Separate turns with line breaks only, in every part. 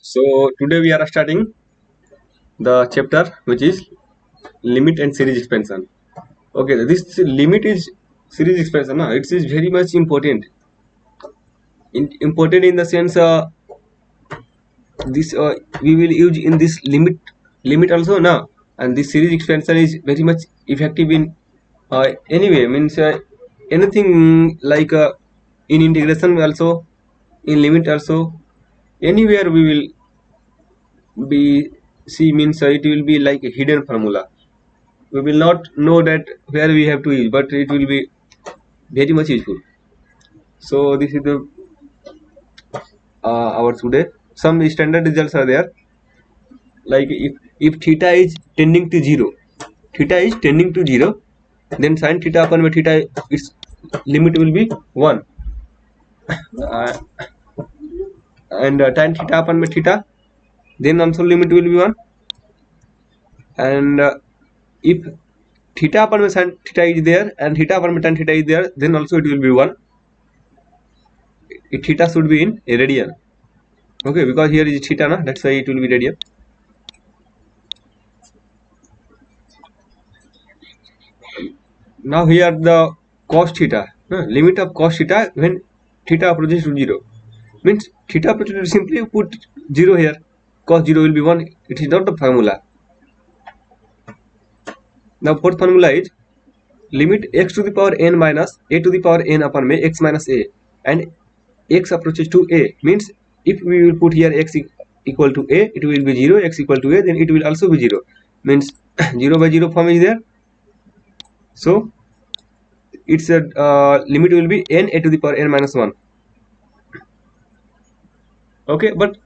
So today we are starting the chapter which is limit and series expansion. Okay, this limit is series expansion. No? It is very much important. Important in the sense this we will use in this limit also now, and this series expansion is very much effective in anyway means anything like in integration also, in limit also, anywhere we will be see means it will be like a hidden formula. We will not know that where we have to use, but it will be very much useful. So this is the our today. Some standard results are there, like if theta is tending to 0, theta is tending to 0, then sin theta upon by theta, its limit will be 1, uh, and tan theta upon by theta, then also limit will be 1, and if theta upon by sin theta is there and theta upon by tan theta is there, then also it will be 1. Theta should be in a radian. Okay, because here is theta, na? That's why it will be radian. Now here the cos theta, limit of cos theta when theta approaches to 0, means theta approaches to, simply put 0 here, cos 0 will be 1. It is not the formula. Now fourth formula is limit x to the power n minus a to the power n upon may x minus a, and x approaches to a, means if we will put here x equal to a, it will be 0, x equal to a, then it will also be 0, means 0 by 0 form is there. So its limit will be n a to the power n minus 1. Okay, but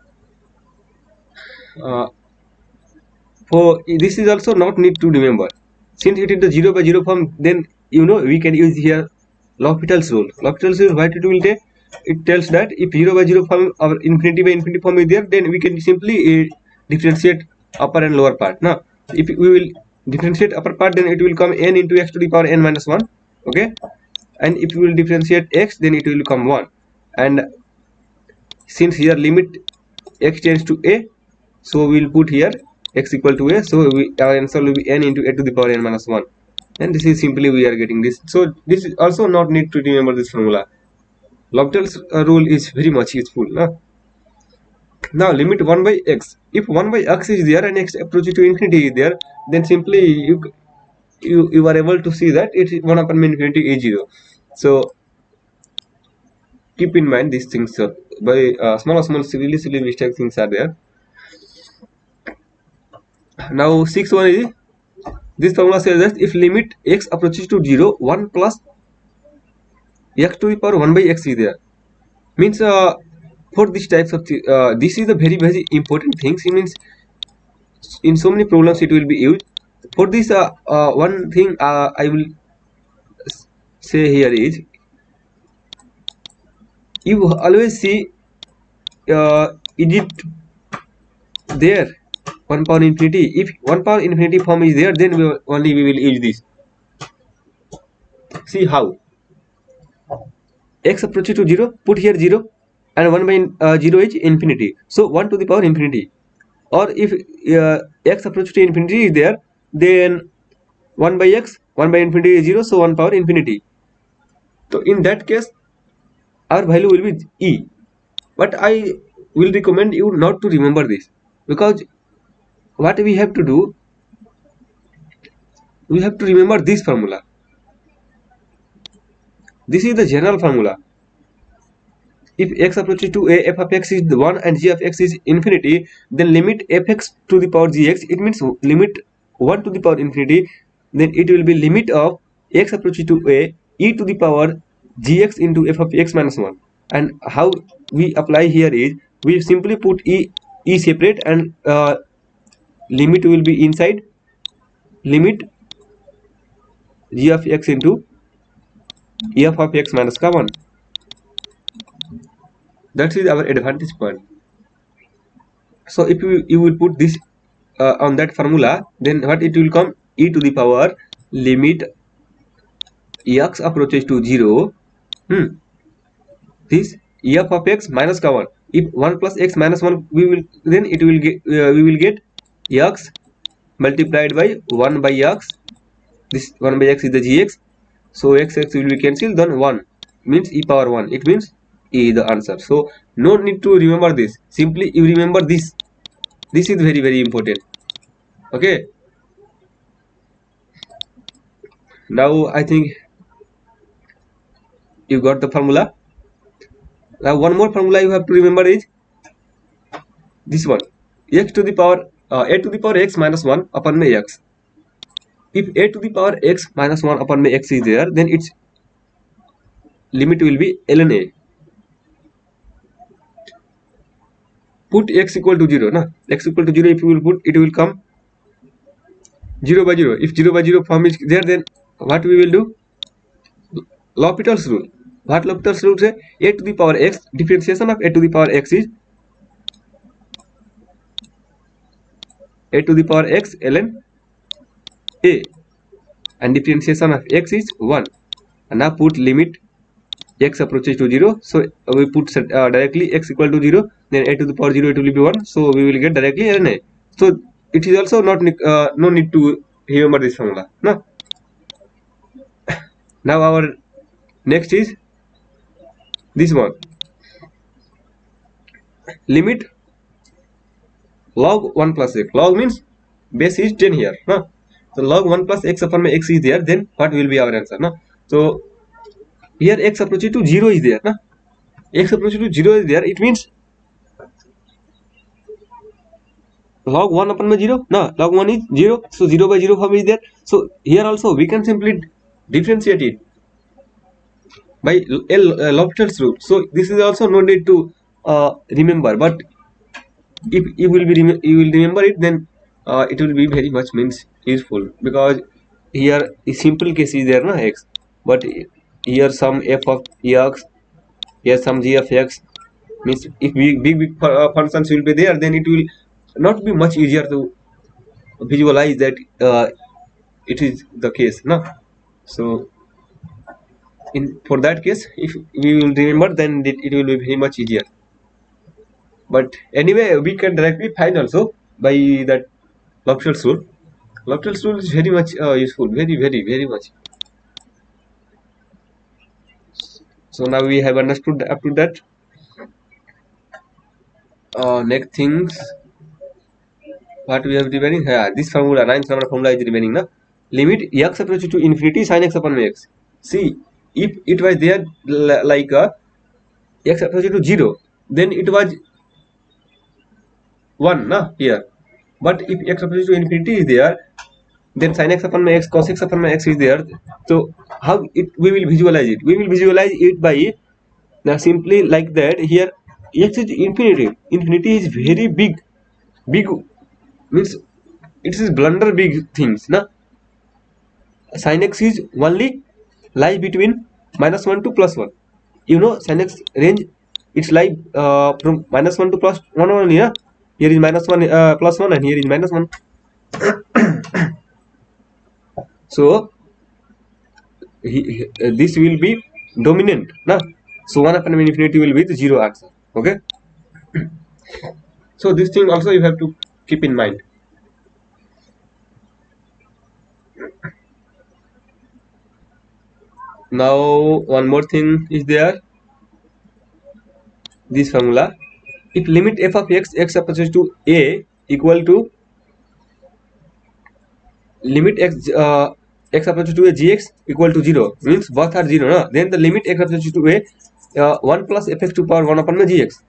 for this is also not need to remember, since it is the 0 by 0 form, then we can use here L'Hopital's rule. L'Hopital's rule, what it will take, it tells that if 0 by 0 form or infinity by infinity form is there, then we can simply differentiate upper and lower part. Now if we will differentiate upper part, then it will come n into x to the power n minus 1. Okay, and if we will differentiate x, then it will become 1, and since here limit x tends to a, so we will put here x equal to a, so our answer will be n into a to the power n minus 1, and this is simply we are getting this. So this is also not need to remember this formula. L'Hopital's rule is very much useful. Now limit 1 by x, if 1 by x is there and x approaches to infinity is there, then simply you are able to see that it is 1 upon infinity is 0. So keep in mind these things. By small silly mistake things are there. Now sixth one is, this formula says that if limit x approaches to 0, 1 plus x to the power 1 by x is there, means for these types of this is a very important thing. It means in so many problems it will be used. For this one thing I will say here is, you always see is it there 1 power infinity. If 1 power infinity form is there, then only we will use this. See how x approaches to 0, put here 0, and 1 by 0 is infinity, so 1 to the power infinity. Or if x approaches to infinity is there, then 1 by x, 1 by infinity is 0, so 1 power infinity. So in that case our value will be e, but I will recommend you not to remember this, because what we have to do, we have to remember this formula. This is the general formula. If x approaches to a, f of x is 1 and g of x is infinity, then limit fx to the power gx, it means limit 1 to the power infinity, then it will be limit of x approaches to a, e to the power gx into f of x minus 1. And how we apply here is, we simply put e separate, and limit will be inside limit g of x into f of x minus 1. That is our advantage point. So if you will put this on that formula, then what it will come, e to the power limit x approaches to 0, this f of x minus 1. if 1 plus x minus 1 we will then it will get we will get x multiplied by 1 by x. This 1 by x is the gx, so x will be cancelled, then 1 means e power 1, it means e the answer. So no need to remember this, simply you remember this. This is very very important. Okay, now I think you got the formula. Now one more formula you have to remember is this one, x to the power a to the power x minus 1 upon my x. If a to the power x minus 1 upon my x is there, then its limit will be ln a. Put x equal to 0 na, x equal to 0 if you will put, it will come 0 by 0. If 0 by 0 form is there, then what we will do? L'Hopital's rule. What L'Hopital's rule say? A to the power x, differentiation of a to the power x is a to the power x ln a, and differentiation of x is 1. And now put limit x approaches to 0, so we put directly x equal to 0, then a to the power 0 it will be 1, so we will get directly ln a. So it is also not no need to remember this formula. No. Now our next is this one, limit log 1 plus x. Log means base is 10 here. No? So log 1 plus x upon my x is there, then what will be our answer? No? So here x approaches to 0 is there. No? X approaches to 0 is there, it means log 1 upon my 0. No, log 1 is 0, so 0 by 0 form is there. So here also we can simply differentiate it by L'Hopital's rule. So this is also no need to remember, but if you will remember it, then it will be very much means useful, because here a simple case is there, na x, but here some f of x, here some g of x, means if big functions will be there, then it will not be much easier to visualize that it is the case, no? So for that case, if we will remember, then it will be very much easier. But anyway, we can directly find also by that L'Hopital's rule. L'Hopital's rule is very much useful, very much. So now we have understood up to that. Next things, what we have remaining? This formula, 9th number formula is remaining. Na? Limit x approaches to infinity sin x upon x. See, if it was there like x approaches to 0, then it was 1 na here. But if x approaches to infinity is there, then sin x upon my x, cos x upon my x is there. So how we will visualize it? We will visualize it by now simply like that. Here x is infinity. Infinity is very big means it is blunder big things. Na? Sin x is only lies between -1 to +1. You know, sin x range, it's like from -1 to +1 only. Yeah? Here is -1 +1, and here is -1. So this will be dominant. Na? So 1 upon infinity will be the 0 answer. Okay. So this thing also you have to keep in mind. Now one more thing is there, this formula. If limit f of x approaches to a equal to limit x approaches to a gx equal to 0, means both are 0, no? Then the limit x approaches to a 1 plus fx to power 1 upon my gx.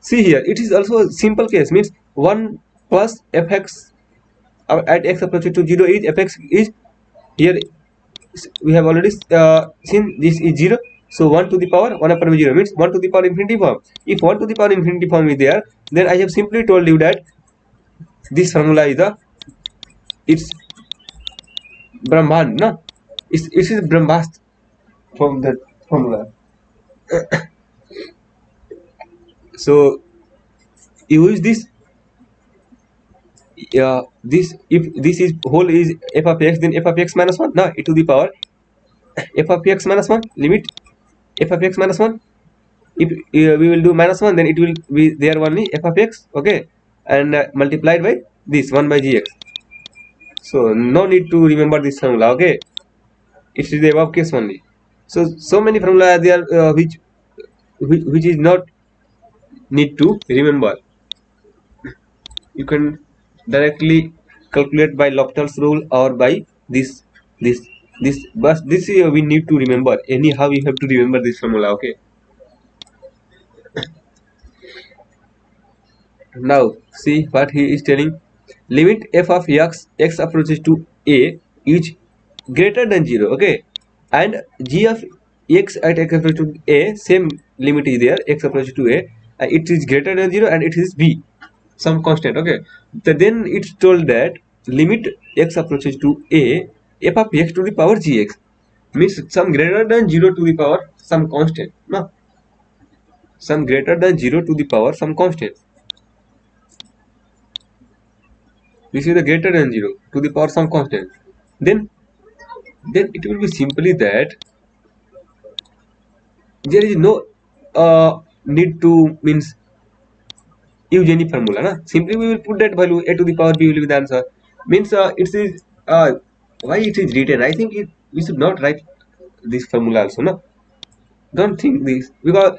See here, it is also a simple case, means 1 plus fx at x approaches to 0 is fx is here. We have already seen this is 0, so 1 to the power 1 upon 0 means 1 to the power infinity form. If 1 to the power infinity form is there, then I have simply told you that this formula is it's Brahman, no? It is Brahmast from that formula. So use this. This, if this is whole is f of x, then f of x minus 1, no, e to the power f of x minus 1, limit f of x minus 1 if we will do -1, then it will be there only f of x, okay, and multiplied by this 1 by gx. So no need to remember this formula, okay. It is the above case only. So many formula are there which is not need to remember. You can directly calculate by L'Hopital's rule or by this this but this we need to remember. Anyhow we have to remember this formula, okay. Now see what he is telling. Limit f of x approaches to a is greater than 0, okay, and g of x at x approaches to a, same limit is there, x approaches to a, and it is greater than 0 and it is b, some constant, okay. So then it's told that limit x approaches to a, f of x to the power gx means some greater than 0 to the power some constant, no, some greater than 0 to the power some constant. This is the greater than 0 to the power some constant. Then it will be simply that there is no need to means use any formula, na? Simply we will put that value a to the power b will be the answer. Means it is why it is written. I think we should not write this formula also, no. Don't think this, because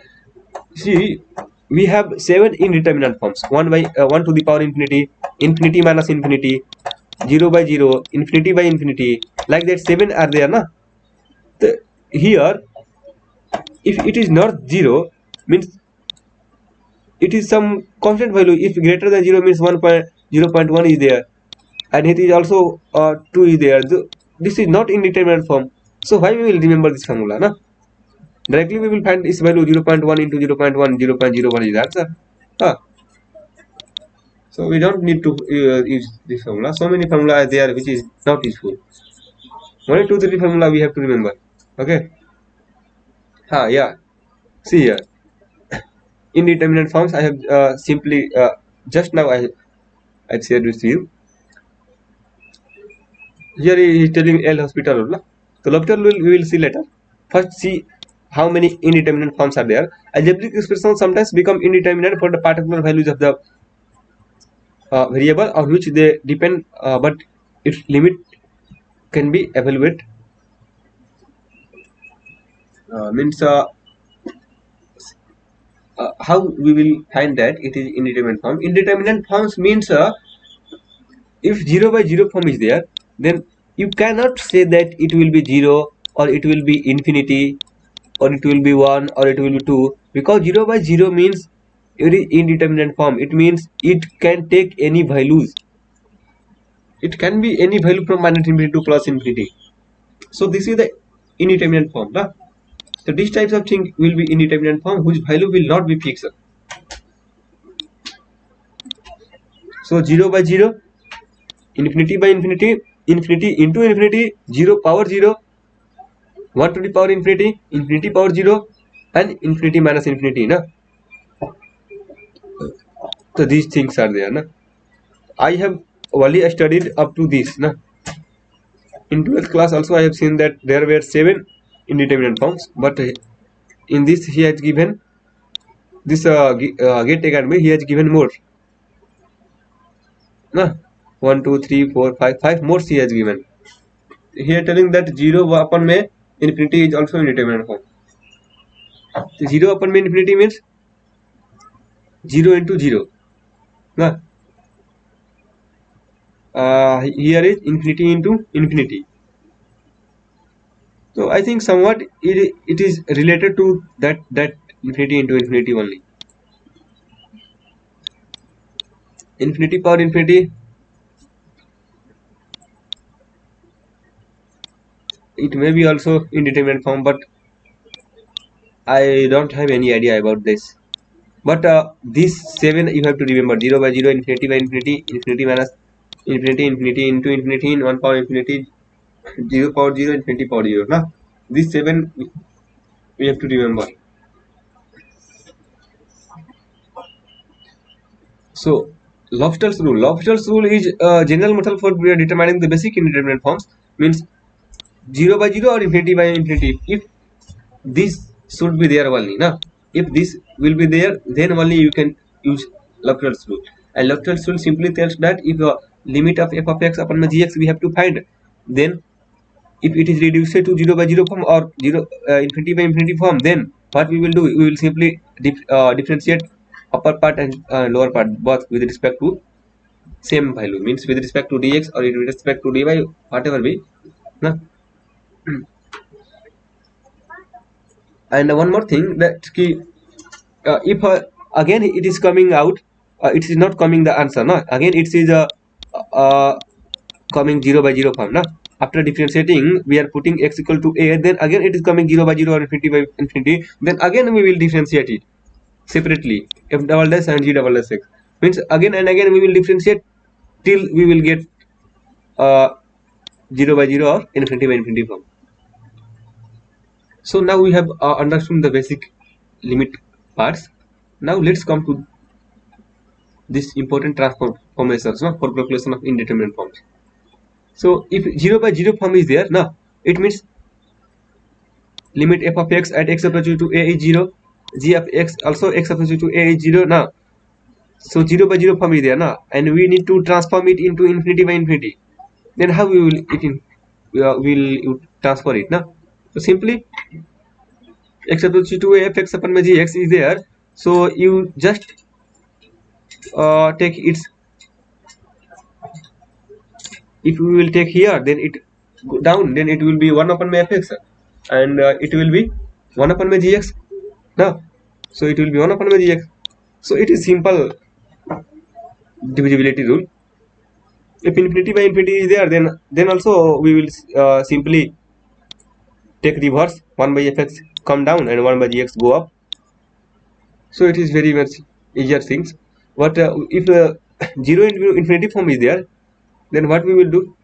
see we have 7 indeterminate forms. 1 to the power infinity, infinity minus infinity, 0 by 0, infinity by infinity, like that 7 are there, na. Here if it is not 0 means it is some constant value. If greater than 0 means 0.1 is there, and it is also 2 is there. This is not indeterminate form, so why we will remember this formula, na? Directly we will find its value 0.1 into 0.1, 0.01 is the answer. So we don't need to use this formula. So many formula are there which is not useful. Only 2 3 formula we have to remember, okay. Yeah, see here indeterminate forms I have simply just now I shared with you. Here he is telling L'Hopital rule. So L'Hopital rule we will see later. First see how many indeterminate forms are there. Algebraic expressions sometimes become indeterminate for the particular values of the variable on which they depend, but its limit can be evaluated. Means how we will find that it is indeterminate form. Indeterminate forms means if 0 by 0 form is there, then you cannot say that it will be 0 or it will be infinity or it will be 1 or it will be 2, because 0 by 0 means it is indeterminate form. It means it can take any values. It can be any value from minus infinity to plus infinity. So this is the indeterminate form, na? So these types of thing will be indeterminate form whose value will not be fixed. So 0 by 0, infinity by infinity, infinity into infinity, 0 power 0, 1 to the power infinity, infinity power 0, and infinity minus infinity, na? So these things are there, na? I have only studied up to this, na? In 12th class also I have seen that there were 7 indeterminate forms, but in this he has given this Gate Academy, he has given more, na? 1 2 3 4 5 more he has given. Here telling that 0 upon may infinity is also indeterminate form. 0 upon may infinity means 0 into 0, na? Here is infinity into infinity. So I think somewhat it is related to that infinity into infinity only. Infinity power infinity, it may be also indeterminate form, but I don't have any idea about this. But these 7 you have to remember: 0 by 0, infinity by infinity, infinity minus infinity, infinity into infinity, in 1 power infinity, 0 power 0, infinity power 0. Na? These 7 we have to remember. So L'Hopital's rule. L'Hopital's rule is a general method for determining the basic indeterminate forms. Means 0 by 0 or infinity by infinity. If this should be there only, na? if this will be there, then only you can use L'Hopital's rule. And L'Hopital's rule simply tells that if the limit of f of x upon gx we have to find, then if it is reduced to 0 by 0 form or 0 infinity by infinity form, then what we will do, we will simply differentiate upper part and lower part both with respect to same value, means with respect to dx or with respect to dy, whatever be. No? And one more thing, that if again it is coming out, it is not coming the answer, no? Again it is coming 0 by 0 form, no? After differentiating, we are putting x equal to a, then again it is coming 0 by 0 or infinity by infinity, then again we will differentiate it separately, f double dash and g double dash x, means again and again we will differentiate till we will get 0 by 0 or infinity by infinity form. So now we have understood the basic limit parts. Now let's come to this important transformations, no, for calculation of indeterminate forms. So if 0 by 0 form is there, now it means limit f of x at x approaches to a is 0, g of x also x approaches to a is 0 now. So 0 by 0 form is there now, and we need to transform it into infinity by infinity. Then how we will will transfer it now? So simply x approaches to a f x upon my gx is there, so you just take its, if we will take here, then it go down, then it will be 1 upon my fx, and it will be 1 upon my gx now. So it will be 1 upon my gx. So it is simple divisibility rule. If infinity by infinity is there, then also we will simply take reverse, 1 by fx come down and 1 by gx go up. So it is very much easier things. But if 0 into infinity form is there, then what we will do,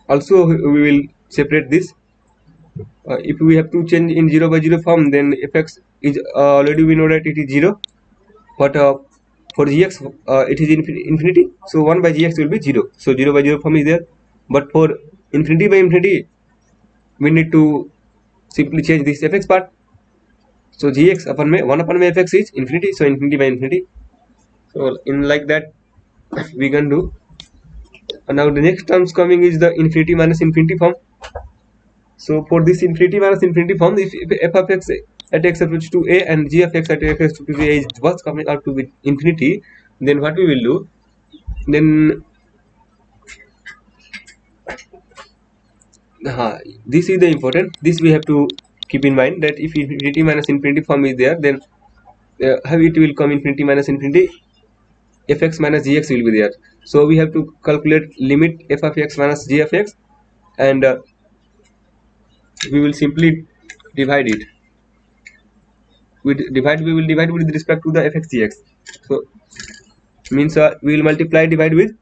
also we will separate this. If we have to change in 0 by 0 form, then fx is already we know that it is 0, but for gx it is infinity, so 1 by gx will be 0, so 0 by 0 form is there. But for infinity by infinity, we need to simply change this fx part, so gx upon my 1 upon my fx is infinity, so infinity by infinity. So in like that we can do. And now the next terms coming is the infinity minus infinity form. So for this infinity minus infinity form, if f of x at x approaches to a and g of x at x approaches to a is what's coming out to with infinity, then what we will do, then this is the important, this we have to keep in mind, that if infinity minus infinity form is there, then how it will come infinity minus infinity, fx minus gx will be there. So we have to calculate limit f of x minus g of x, and we will simply divide it. We will divide with respect to the fx gx. So means we will multiply divide with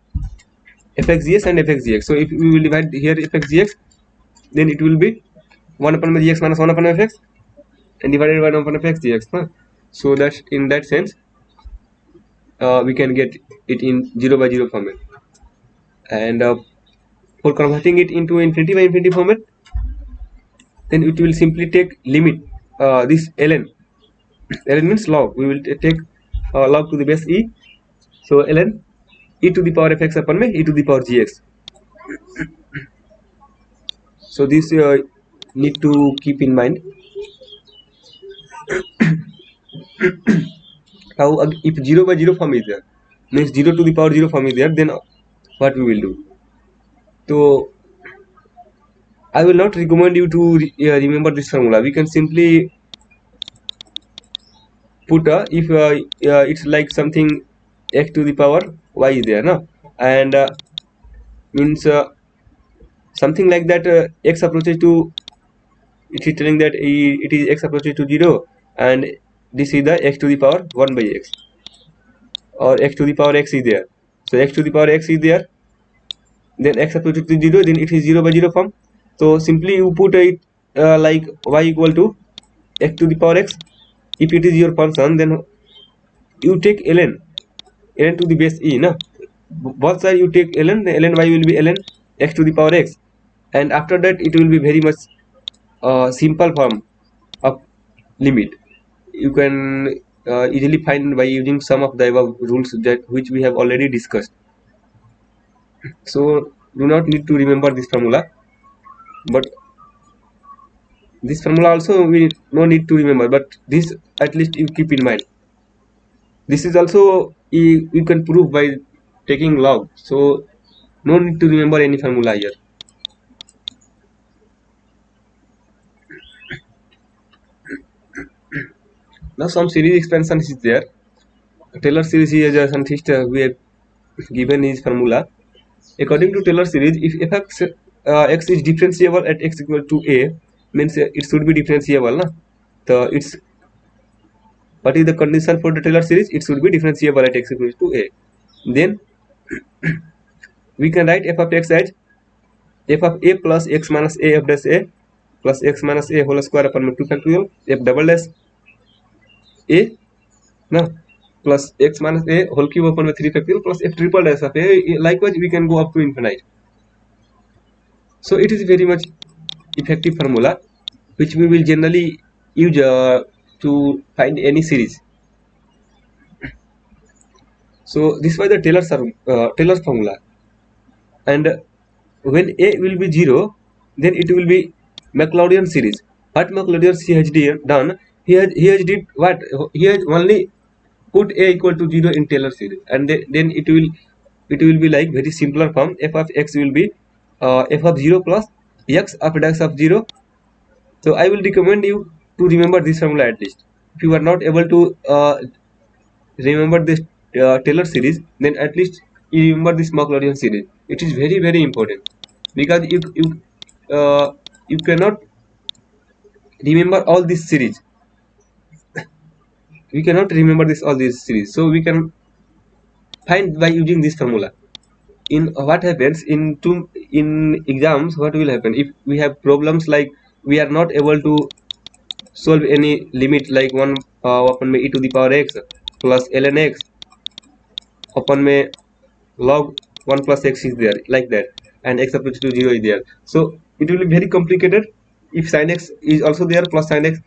fx gx and fx gx. So if we will divide here fx gx, then it will be 1 upon gx minus 1 upon fx and divided by 1 upon fx gx. Huh? So that in that sense we can get it in 0 by 0 format. And for converting it into infinity by infinity format, then it will simply take limit this ln. Ln means log. We will take log to the base e. So ln e to the power fx upon me e to the power gx. So this need to keep in mind. Now if 0 by 0 form is there, means 0 to the power 0 form is there, then what we will do? So I will not recommend you to remember this formula. We can simply put if it's like something x to the power y is there, no? And means something like that, x approaches to, it is telling that it is x approaches to 0, and this is the x to the power 1 by x, or x to the power x is there. So x to the power x is there, then x approaches to 0, then it is 0 by 0 form. So simply you put it like y equal to x to the power x. If it is your function, then you take ln to the base e, no? Both sides you take ln, the ln y will be ln x to the power x, and after that it will be very much simple form of limit. you can easily find by using some of the above rules that which we have already discussed. So do not need to remember this formula, but this formula also we no need to remember, but this at least you keep in mind. This is also you can prove by taking log, so no need to remember any formula here. Now some series expansion is there. Taylor series is a scientist we have given his formula. According to Taylor series, if fx x is differentiable at x equal to a, means it should be differentiable. Na? So it's what is the condition for the Taylor series? It should be differentiable at x equal to a. Then we can write f of x as f of a plus x minus a f dash a plus x minus a whole square upon 2 factorial f double dash a now plus x minus a whole cube upon 3 factorial plus f triple dash of a. Likewise we can go up to infinite. So it is very much effective formula which we will generally use to find any series. So this was the Taylor's formula, and when a will be 0, then it will be Maclaurin series. What Maclaurin has done, he has did what? He has only put a equal to 0 in Taylor series, and then it will be like very simpler form. F of x will be f of 0 plus x of dash of 0. So I will recommend you to remember this formula at least. If you are not able to remember this Taylor series, then at least you remember this Maclaurin series. It is very very important because you cannot remember all this series. We cannot remember this all these series, so we can find by using this formula. In what happens in exams, what will happen if we have problems like we are not able to solve any limit like 1 upon e to the power x plus ln x upon log 1 plus x is there like that, and x approach to 0 is there. So it will be very complicated if sin x is also there plus sin x.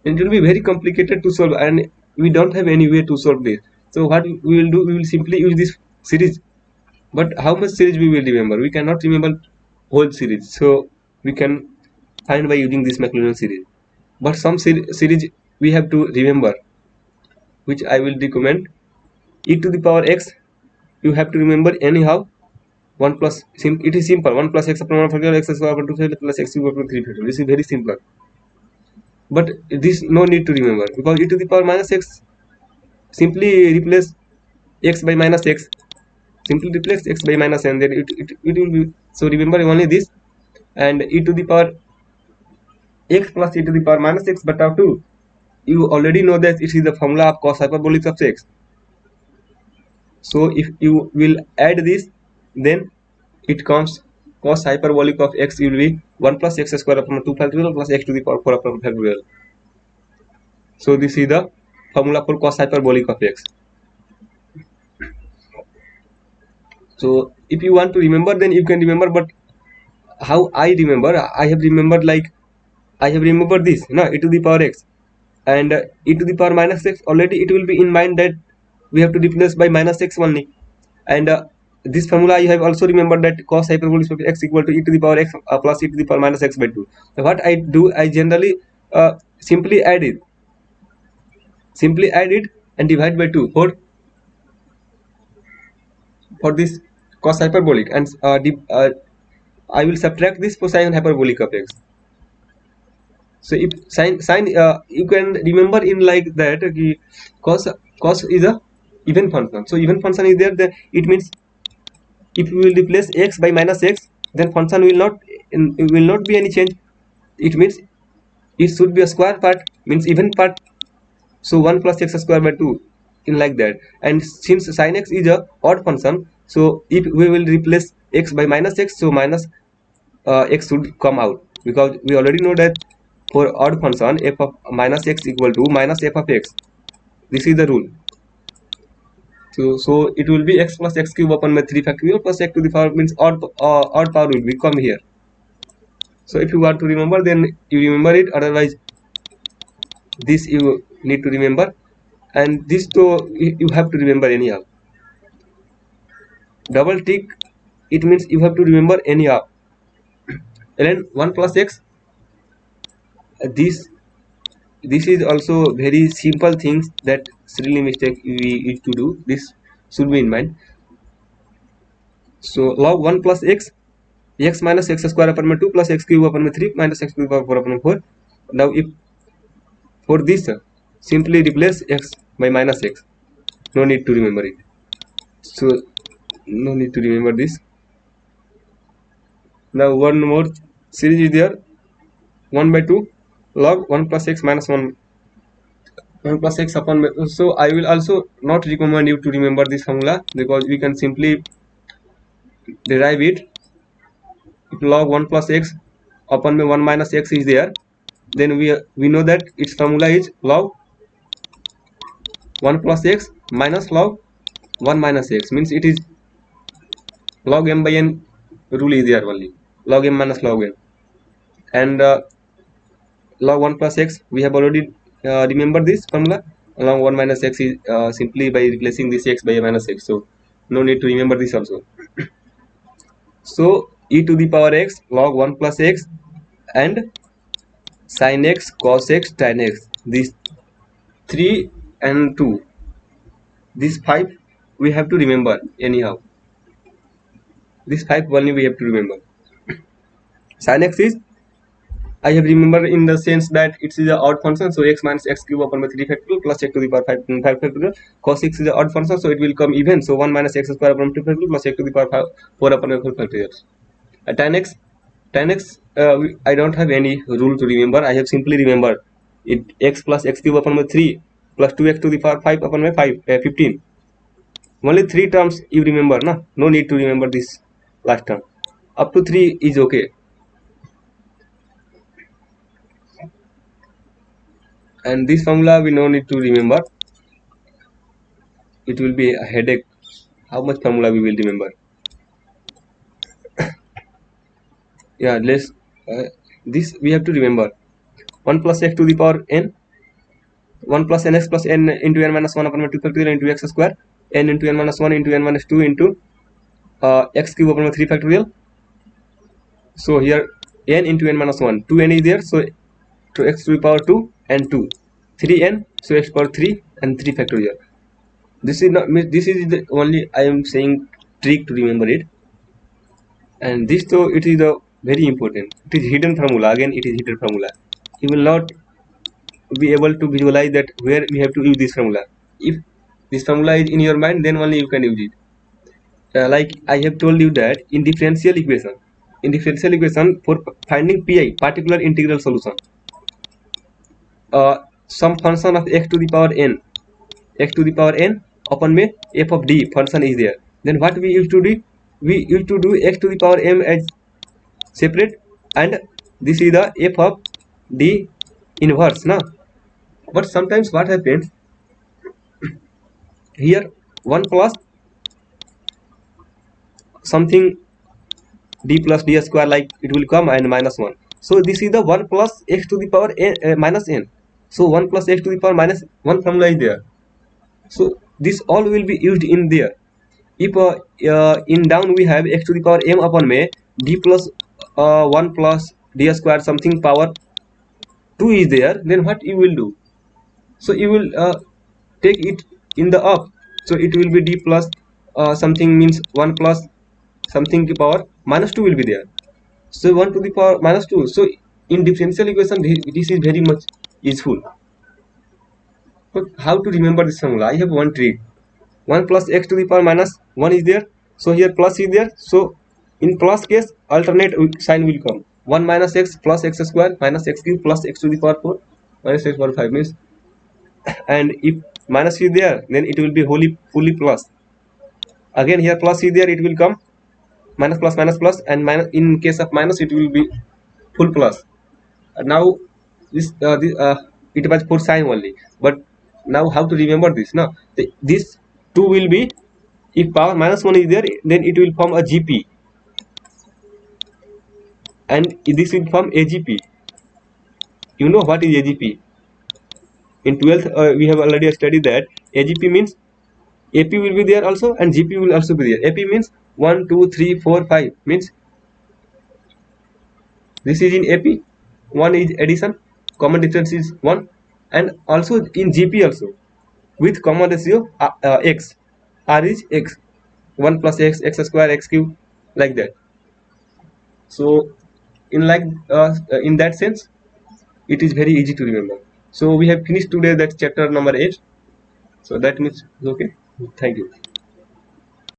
It will be very complicated to solve, and we don't have any way to solve this. So what we will do, we will simply use this series. But how much series we will remember? We cannot remember whole series, so we can find by using this Maclaurin series. But some series we have to remember, which I will recommend. E to the power x, you have to remember anyhow. 1 plus it is simple. 1 plus x upon 1 factorial x square upon 2 factorial plus x cube upon 3 factorial. This is very simple. But this no need to remember because e to the power minus x, simply replace x by minus x. Simply replace x by minus, and then it will be. So remember only this, and e to the power x plus e to the power minus x beta 2. You already know that it is the formula of cos hyperbolic of x. So if you will add this, then it comes cos hyperbolic of x will be 1 plus x square upon 2 factorial plus x to the power 4 upon factorial. So this is the formula for cos hyperbolic of x. So if you want to remember, then you can remember. But how I remember? I have remembered like I have remembered this. No, e to the power x and e to the power minus x. Already it will be in mind that we have to replace by minus x only. And this formula I have also remembered that cos hyperbolic of x equal to e to the power x plus e to the power minus x by 2. So what I do, I generally simply add it. Simply add it and divide by 2 for this cos hyperbolic, and I will subtract this for sin hyperbolic of x. So if sin you can remember in like that cos is a even function. So even function is there, then it means if we will replace x by minus x, then function will not be any change. It means it should be a square part, means even part. So 1 plus x square by 2 in like that. And since sin x is a odd function, so if we will replace x by minus x, so minus x should come out, because we already know that for odd function f of minus x equal to minus f of x. This is the rule. So it will be x plus x cube upon 3 factorial plus x to the power, means odd power will be come here. So if you want to remember, then you remember it. Otherwise, this you need to remember, and this though you have to remember anyhow. Double tick, it means you have to remember anyhow. Ln 1 plus x, this is also very simple things that silly mistake we used to do. This should be in mind. So log 1 plus x, x minus x square upon 2 plus x cube upon 3 minus x to the power 4 upon 4. Now if for this simply replace x by minus x, no need to remember it. So no need to remember this. Now one more series is there, 1 by 2 log 1 plus x minus 1 plus x upon. So I will also not recommend you to remember this formula, because we can simply derive it. If log 1 plus x upon 1 minus x is there, then we know that its formula is log 1 plus x minus log 1 minus x, means it is log m by n rule is there only, log m minus log n. And log 1 plus x, we have already remembered this formula. Log 1 minus x is simply by replacing this x by a minus x, so no need to remember this also. So e to the power x log 1 plus x and sin x cos x tan x, these 3 and 2, these 5 we have to remember anyhow. This 5 only we have to remember. Sin x is, I have remembered in the sense that it is an odd function, so x minus x cube upon 3 factorial plus x to the power 5 factorial. Cos x is an odd function, so it will come even, so 1 minus x square upon 2 factorial plus x to the power 4 upon 4 factorial. Tan x, I don't have any rule to remember. I have simply remembered it, x plus x cube upon 3 plus 2x to the power 5 upon 15. Only 3 terms you remember, na? No need to remember this last term. Up to 3 is okay. And this formula we no need to remember. It will be a headache. How much formula we will remember? Yeah, let's this we have to remember. 1 plus x to the power n, 1 plus nx plus n into n minus 1 upon 2 factorial into x square, n into n minus 1 into n minus 2 into x cube upon 3 factorial. So here n into n minus 1, 2n is there, so to x to the power 2 and 2, 3n, so x power 3 and 3 factorial. This is not, this is the only I am saying trick to remember it. And this though it is the very important, it is hidden formula. Again it is hidden formula. You will not be able to visualize that where we have to use this formula. If this formula is in your mind, then only you can use it. Like I have told you that in differential equation for finding pi, particular integral solution, some function of x to the power n upon में f of d function is there. Then what we used to do? We used to do x to the power m as separate, and this is the f of d inverse, na? But sometimes what happens here, 1 plus something d plus d square, like it will come, and minus 1. So this is the 1 plus x to the power n, minus n. So 1 plus x to the power minus 1 formula is there. So this all will be used in there. If in down we have x to the power m upon may d plus 1 plus d square something power 2 is there, then what you will do? So you will take it in the up, so it will be d plus something, means 1 plus something to power minus 2 will be there. So 1 to the power minus 2. So in differential equation this is very much useful. But how to remember this formula? I have one trick. 1 plus x to the power minus 1 is there, so here plus is there, so in plus case alternate sign will come. 1 minus x plus x square minus x cube plus x to the power 4 minus x power 5 means, and if minus is there, then it will be fully plus. Again here plus is there, it will come minus plus minus plus, and minus, in case of minus it will be full plus. Now this it was for sign only, but now how to remember this? Now this 2 will be, if power minus 1 is there, then it will form a GP, and this will form AGP. You know what is AGP? In 12th, we have already studied that AGP means AP will be there also and GP will also be there. AP means 1, 2, 3, 4, 5 means this is in AP. 1 is addition, common difference is 1, and also in GP also with common ratio x. R is x, 1 plus x, x square, x cube, like that. So in that sense, it is very easy to remember. So we have finished today that chapter number 8. So that means okay. Thank you.